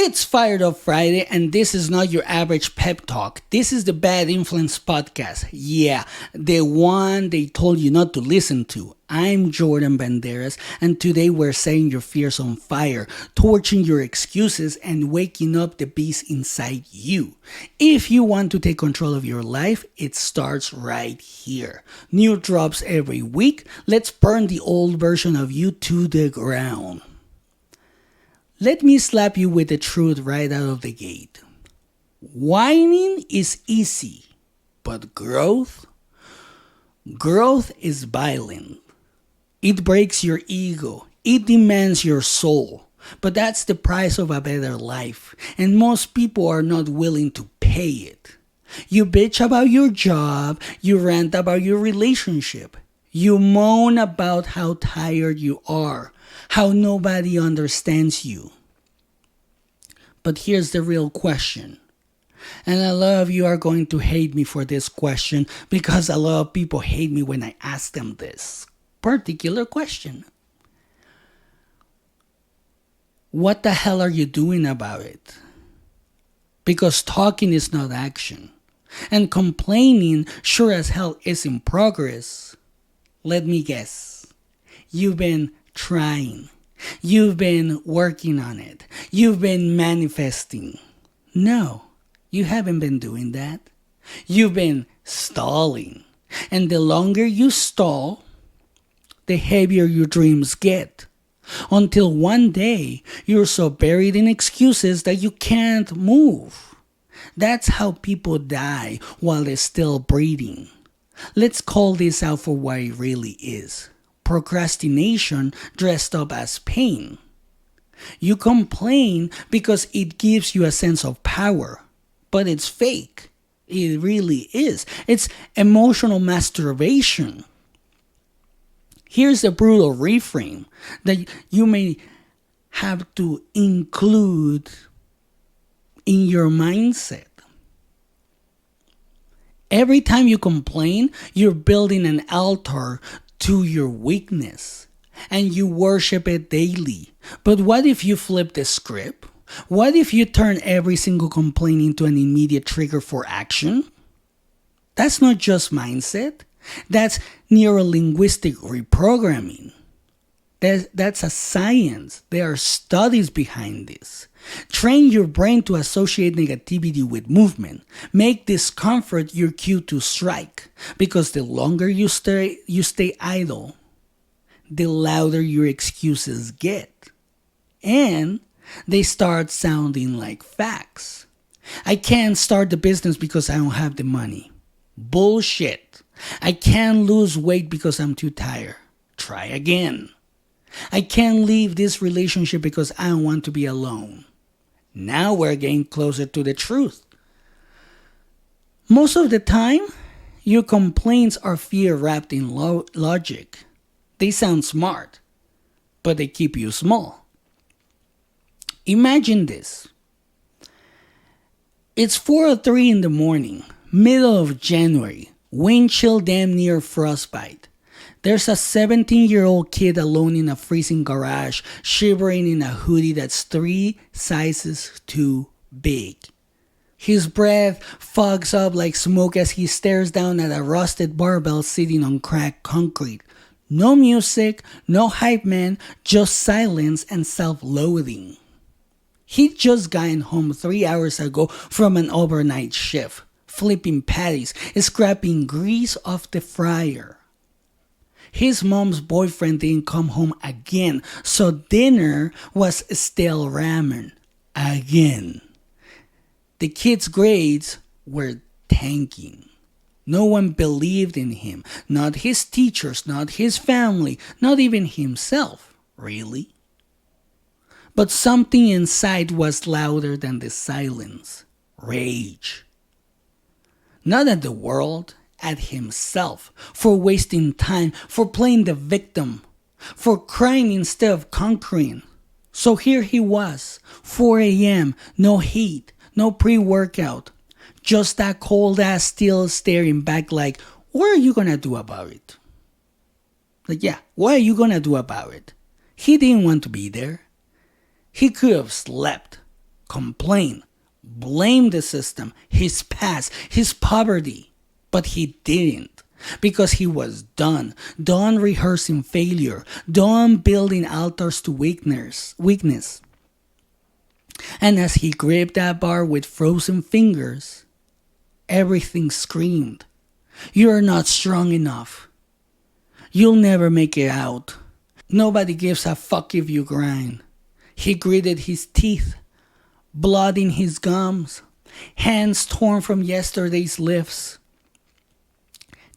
It's Fired Up Friday, and this is not your average pep talk. This is the Bad Influence Podcast. Yeah, the one they told you not to listen to. I'm Jordan Banderas, and today we're setting your fears on fire, torching your excuses, and waking up the beast inside you. If you want to take control of your life, it starts right here. New drops every week. Let's burn the old version of you to the ground. Let me slap you with the truth right out of the gate. Whining is easy, but growth is violent. It breaks your ego. It demands your soul. But that's the price of a better life, and most people are not willing to pay it. You bitch about your job, you rant about your relationship, you moan about how tired you are, how nobody understands you. But here's the real question. And a lot of you are going to hate me for this question because a lot of people hate me when I ask them this particular question. What the hell are you doing about it? Because talking is not action. And complaining sure as hell is in progress. Let me guess. You've been trying. You've been working on it. You've been manifesting. No, you haven't been doing that. You've been stalling. And the longer you stall, the heavier your dreams get. Until one day, you're so buried in excuses that you can't move. That's how people die while they're still breathing. Let's call this out for what it really is. Procrastination dressed up as pain. You complain because it gives you a sense of power, but it's fake. It really is. It's emotional masturbation. Here's a brutal reframe that you may have to include in your mindset. Every time you complain, you're building an altar to your weakness, and you worship it daily. But what if you flip the script? What if you turn every single complaint into an immediate trigger for action? That's not just mindset. That's neuro-linguistic reprogramming. That's a science. There are studies behind this. Train your brain to associate negativity with movement. Make discomfort your cue to strike. Because the longer you stay idle, the louder your excuses get. And they start sounding like facts. I can't start the business because I don't have the money. Bullshit. I can't lose weight because I'm too tired. Try again. I can't leave this relationship because I don't want to be alone. Now we're getting closer to the truth. Most of the time, your complaints are fear wrapped in logic. They sound smart, but they keep you small. Imagine this. It's 4:03 in the morning, middle of January, wind chill damn near frostbite. There's a 17-year-old kid alone in a freezing garage, shivering in a hoodie that's 3 sizes too big. His breath fogs up like smoke as he stares down at a rusted barbell sitting on cracked concrete. No music, no hype man, just silence and self-loathing. He'd just gotten home 3 hours ago from an overnight shift, flipping patties, scrapping grease off the fryer. His mom's boyfriend didn't come home again, so dinner was stale ramen. Again. The kid's grades were tanking. No one believed in him. Not his teachers, not his family, not even himself. Really? But something inside was louder than the silence. Rage. Not at the world. At himself, for wasting time, for playing the victim, for crying instead of conquering. So here he was, 4 a.m., no heat, no pre-workout, just that cold ass still staring back like, what are you gonna do about it? Like, yeah, what are you gonna do about it? He didn't want to be there. He could have slept, complain, blame the system, his past, his poverty. But he didn't. Because he was done rehearsing failure, done building altars to weakness. And as he gripped that bar with frozen fingers, everything screamed, "You're not strong enough. You'll never make it out. Nobody gives a fuck if you grind." He gritted his teeth, blood in his gums, hands torn from yesterday's lifts,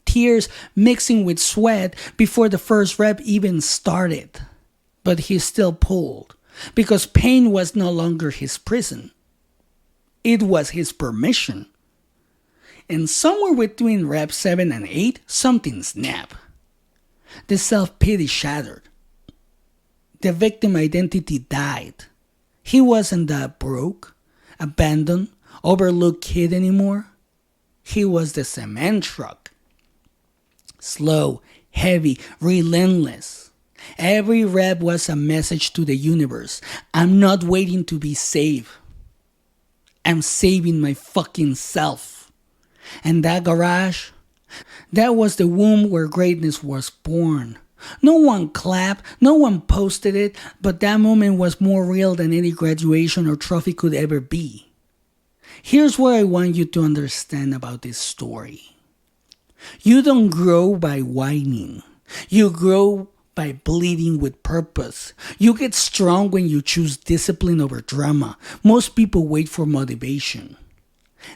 tears mixing with sweat before the first rep even started. But he still pulled, because pain was no longer his prison. It was his permission. And somewhere between rep 7 and 8, something snapped. The self-pity shattered. The victim identity died. He wasn't that broke, abandoned, overlooked kid anymore. He was the cement truck. Slow, heavy, relentless. Every rep was a message to the universe. I'm not waiting to be saved. I'm saving my fucking self. And that garage, that was the womb where greatness was born. No one clapped, no one posted it, but that moment was more real than any graduation or trophy could ever be. Here's what I want you to understand about this story. You don't grow by whining. You grow by bleeding with purpose. You get strong when you choose discipline over drama. Most people wait for motivation.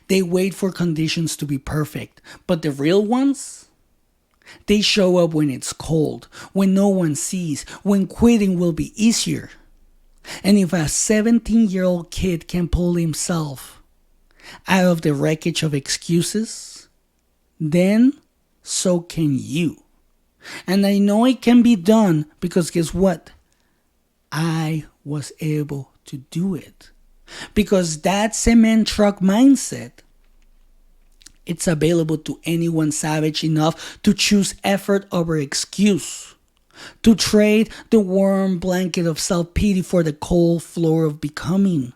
They wait for conditions to be perfect, but the real ones, they show up when it's cold, when no one sees, when quitting will be easier. And if a 17-year-old kid can pull himself out of the wreckage of excuses, then so can you. And I know it can be done because guess what? I was able to do it. Because that cement truck mindset, it's available to anyone savage enough to choose effort over excuse. To trade the warm blanket of self-pity for the cold floor of becoming.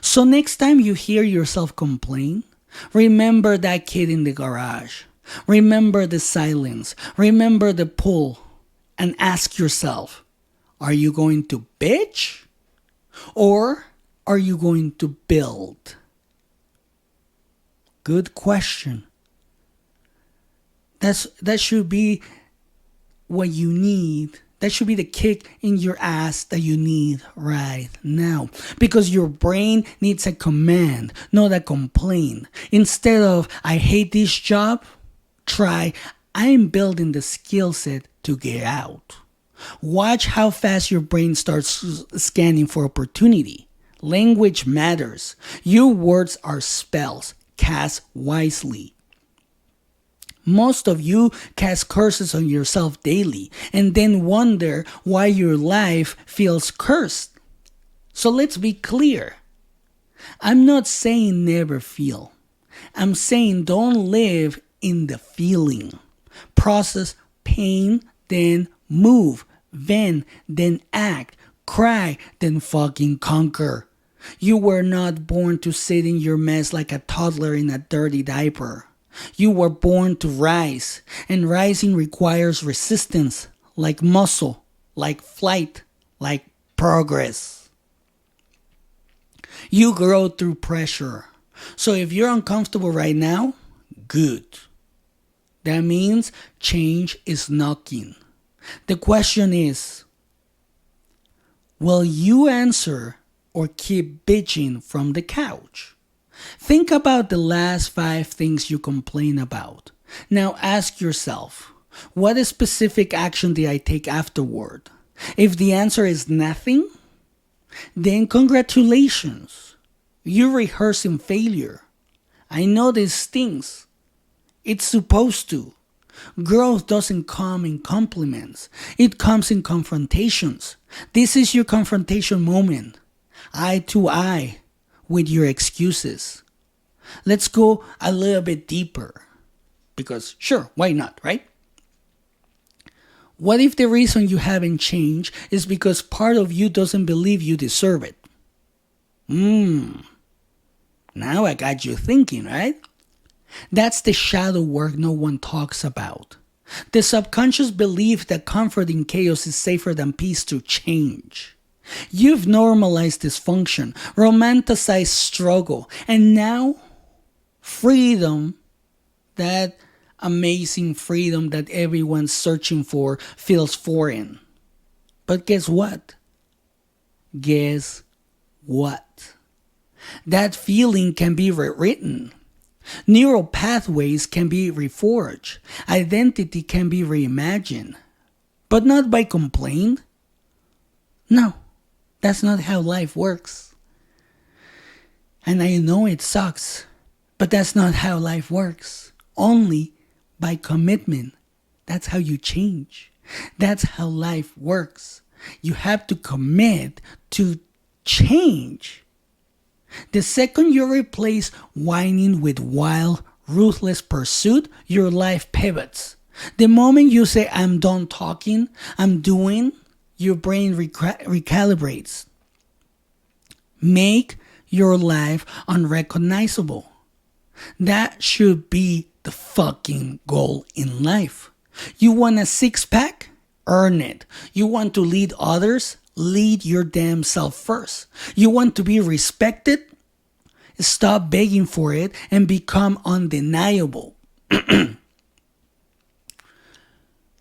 So next time you hear yourself complain, remember that kid in the garage. Remember the silence. Remember the pull. And ask yourself, are you going to bitch? Or are you going to build? Good question. That should be what you need. That should be the kick in your ass that you need right now. Because your brain needs a command, not a complaint. Instead of, I hate this job, try, I'm building the skill set to get out. Watch how fast your brain starts scanning for opportunity. Language matters. Your words are spells. Cast wisely. Most of you cast curses on yourself daily and then wonder why your life feels cursed. So let's be clear. I'm not saying never feel. I'm saying don't live in the feeling. Process pain, then move, vent, then act, cry, then fucking conquer. You were not born to sit in your mess like a toddler in a dirty diaper. You were born to rise, and rising requires resistance, like muscle, like flight, like progress. You grow through pressure. So if you're uncomfortable right now, good. That means change is knocking. The question is, will you answer or keep bitching from the couch? Think about the last 5 things you complain about. Now ask yourself, what specific action did I take afterward? If the answer is nothing, then congratulations. You're rehearsing failure. I know this stings. It's supposed to. Growth doesn't come in compliments. It comes in confrontations. This is your confrontation moment. Eye to eye with your excuses. Let's go a little bit deeper. Because sure, why not, right? What if the reason you haven't changed is because part of you doesn't believe you deserve it? Now I got you thinking, right? That's the shadow work no one talks about. The subconscious belief that comfort in chaos is safer than peace to change. You've normalized dysfunction, romanticized struggle, and now freedom, that amazing freedom that everyone's searching for, feels foreign. But guess what? Guess what? That feeling can be rewritten. Neural pathways can be reforged. Identity can be reimagined. But not by complaint. No, that's not how life works. And I know it sucks, but that's not how life works. Only by commitment. That's how you change. That's how life works. You have to commit to change. The second you replace whining with wild, ruthless pursuit, your life pivots. The moment you say, I'm done talking, I'm doing, your brain recalibrates. Make your life unrecognizable. That should be the fucking goal in life. You want a six-pack? Earn it. You want to lead others? Lead your damn self first. You want to be respected? Stop begging for it and become undeniable.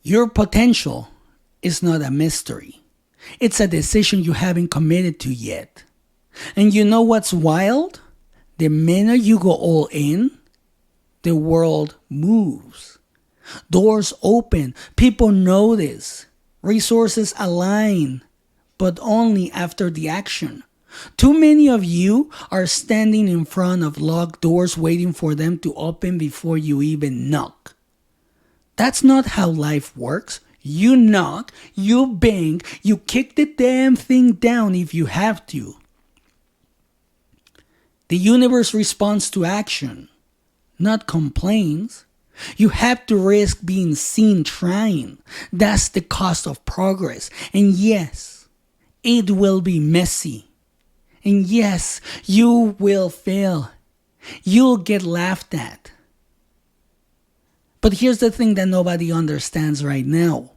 Your potential is not a mystery. It's a decision you haven't committed to yet. And you know what's wild? The minute you go all in, the world moves. Doors open. People notice. Resources align. But only after the action. Too many of you are standing in front of locked doors waiting for them to open before you even knock. That's not how life works. You knock, you bang, you kick the damn thing down if you have to. The universe responds to action, not complaints. You have to risk being seen trying. That's the cost of progress. And yes, it will be messy. And yes, you will fail. You'll get laughed at. But here's the thing that nobody understands right now.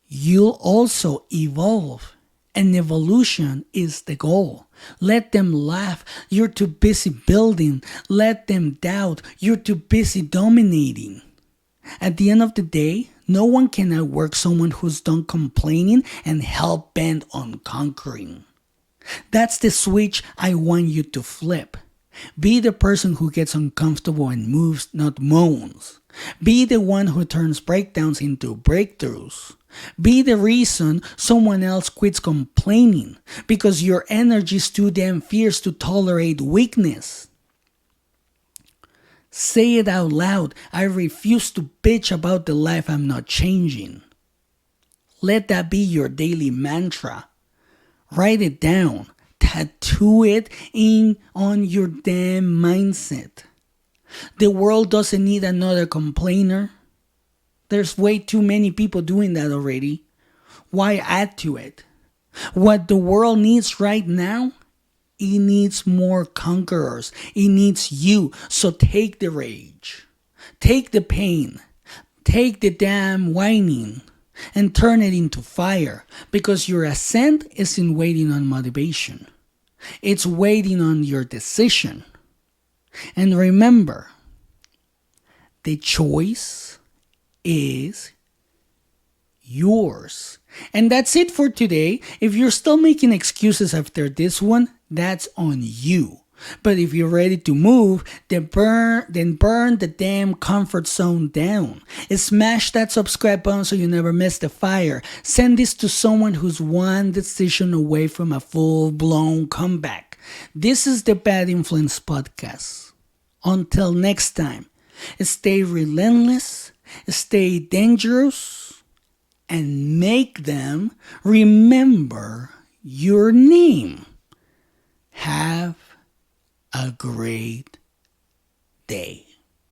You'll also evolve. And evolution is the goal. Let them laugh. You're too busy building. Let them doubt. You're too busy dominating. At the end of the day, no one can outwork someone who's done complaining and hell-bent on conquering. That's the switch I want you to flip. Be the person who gets uncomfortable and moves, not moans. Be the one who turns breakdowns into breakthroughs. Be the reason someone else quits complaining because your energy is too damn fierce to tolerate weakness. Say it out loud. I refuse to bitch about the life I'm not changing. Let that be your daily mantra. Write it down. Tattoo it in on your damn mindset. The world doesn't need another complainer. There's way too many people doing that already. Why add to it? What the world needs right now, it needs more conquerors. It needs you. So take the rage. Take the pain. Take the damn whining and turn it into fire, because your ascent isn't waiting on motivation. It's waiting on your decision. And remember, the choice is yours. And that's it for today. If you're still making excuses after this one, that's on you. But if you're ready to move, then burn the damn comfort zone down. Smash that subscribe button so you never miss the fire. Send this to someone who's one decision away from a full-blown comeback. This is the Bad Influence Podcast. Until next time, stay relentless, stay dangerous, and make them remember your name. Have a great day.